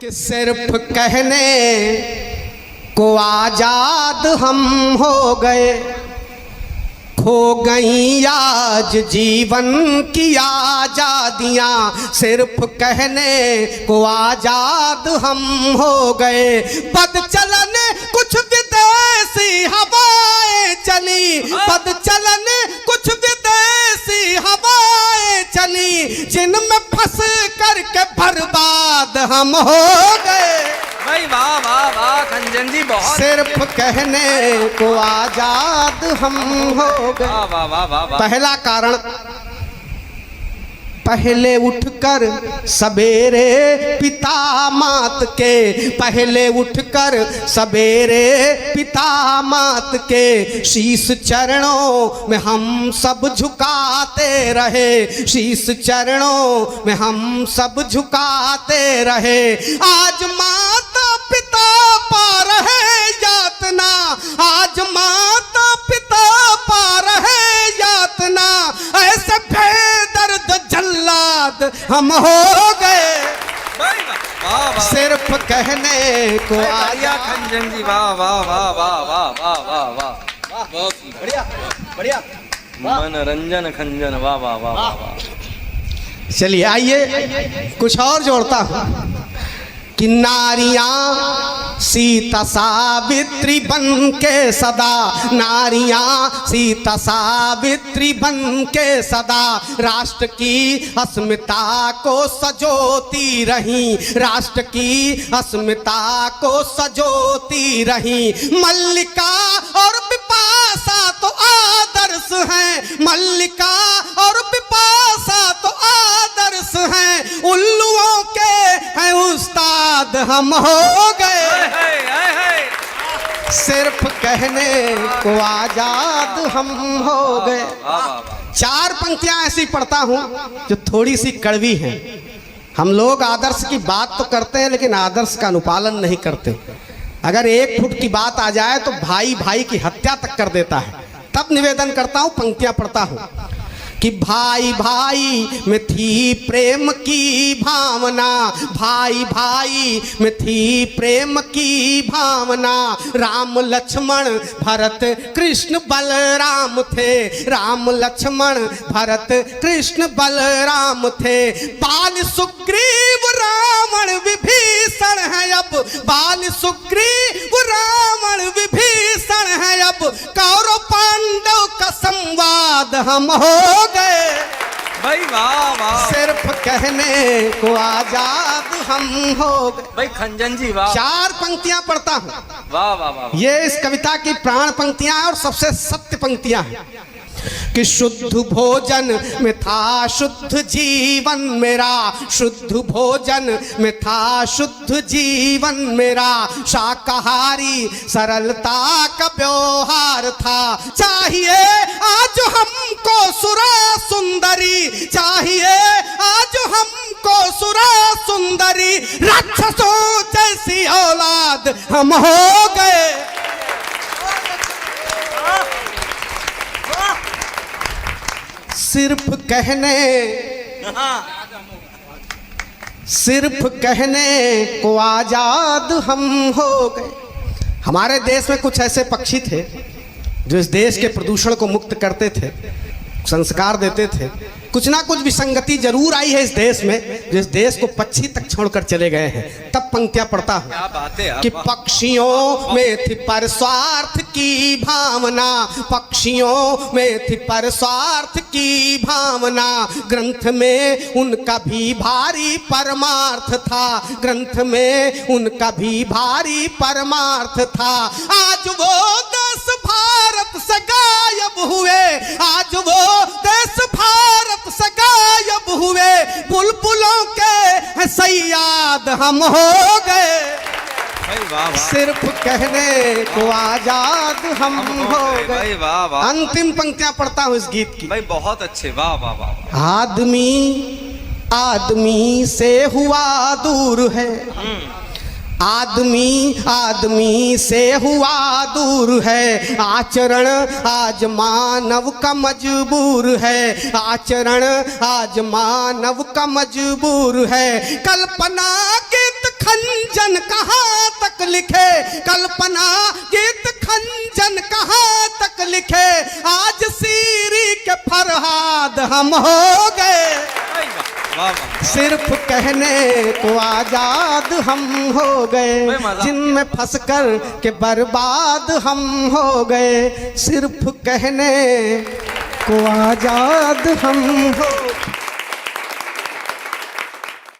कि सिर्फ कहने को आजाद हम हो गए, खो गई आज जीवन की आजादियां, सिर्फ कहने को आजाद हम हो गए। पद चलन कुछ विदेशी हवाएं चली, पद चलन कुछ विदेशी हवाएं चली, जिनमें फंस करके बर्बाद हम हो गए। भाई वाह वाह वाह खंजन जी, बहुत सिर्फ कहने को आजाद हम हो गए। वाह वाह वाह वाह वाह। पहला कारण, पहले उठकर सवेरे पिता मात के, पहले उठकर सवेरे पिता मात के शीश चरणों में हम सब झुकाते रहे, शीश चरणों में हम सब झुकाते रहे। आज माता पिता पा रहे यातना, आज माता पिता पा रहे यातना, ऐसे बेदर्द जल्लाद हम हो गए। सिर्फ कहने को आया। खंजन जी वाह वाह वाह वाह वाह वाह वाह वाह, बहुत बढ़िया बढ़िया, मनोरंजन खंजन, वाह वाह वाह वाह। चलिए आइए कुछ और जोड़ता हूँ कि नारियां सीता सावित्री बन के सदा, नारियां सीता सावित्री बन के सदा राष्ट्र की अस्मिता को सजोती रहीं, राष्ट्र की अस्मिता को सजोती रहीं। मल्लिका और बिपाशा तो आदर्श हैं, मल्लिका और बिपाशा तो आदर्श हैं, उल्लुओं के हैं उस्ताद हम हो गए। सिर्फ कहने को आजाद हम हो गए। चार पंक्तियां ऐसी पढ़ता हूं जो थोड़ी सी कड़वी हैं। हम लोग आदर्श की बात तो करते हैं लेकिन आदर्श का अनुपालन नहीं करते। अगर 1 फुट की बात आ जाए तो भाई भाई की हत्या तक कर देता है। तब निवेदन करता हूं, पंक्तियां पढ़ता हूं कि भाई भाई में थी प्रेम की भावना, भाई भाई में थी प्रेम की भावना, राम लक्ष्मण भरत कृष्ण बलराम थे, राम लक्ष्मण भरत कृष्ण बलराम थे। बाल सुग्रीव रावण विभीषण है अब, बाल सुग्रीव रावण विभीषण है अब, कौरव पांडव का संवाद हम हो गए। भाई वाह वाह। सिर्फ कहने को आजाद हम हो गए। भाई खंजन जी वाह। 4 पंक्तियां पढ़ता हूं। वाह वाह वाह। ये इस कविता की प्राण पंक्तियां हैं और सबसे सत्य पंक्तियां हैं कि शुद्ध भोजन में था शुद्ध जीवन मेरा, शुद्ध भोजन में था शुद्ध जीवन मेरा, शाकाहारी सरलता का व्यवहार था। चाहिए आज हमको सुरा सुंदरी, चाहिए आज हमको सुरा सुंदरी, राक्षसों जैसी औलाद हम हो गए। सिर्फ कहने, सिर्फ कहने को आजाद हम हो गए। हमारे देश में कुछ ऐसे पक्षी थे जो इस देश के प्रदूषण को मुक्त करते थे, संस्कार देते थे। कुछ ना कुछ विसंगति जरूर आई है इस देश में जो इस देश को पक्षी तक छोड़कर चले गए हैं। तब पंक्तियां पढ़ता हूं कि पक्षियों में थी परस्वार्थ की भावना, पक्षियों में थी परस्वार्थ की भावना, ग्रंथ में उनका भी भारी परमार्थ था, ग्रंथ में उनका भी भारी परमार्थ था। आज वो देश भारत से गायब हुए, आज वो देश भारत से गायब हुए, बुलबुलों के सैयाद हम हो गए। सिर्फ कहने को आजाद हम हो गए। अंतिम पंक्तियां पढ़ता हूं इस गीत की। भाई बहुत अच्छे, वाह वाह वाह। आदमी आदमी से हुआ दूर है, आदमी आदमी से हुआ दूर है, आचरण आज मानव का मजबूर है, आचरण आज मानव का मजबूर है। कल्पना गीत खंड लिखे कल्पना गीत खंजन कहाँ तक लिखे, आज सीरी के फरहाद हम हो गए। वाह वाह सिर्फ कहने को आजाद हम हो गए, जिनमें फंसकर के बर्बाद हम हो गए। सिर्फ कहने को आजाद हम हो गए।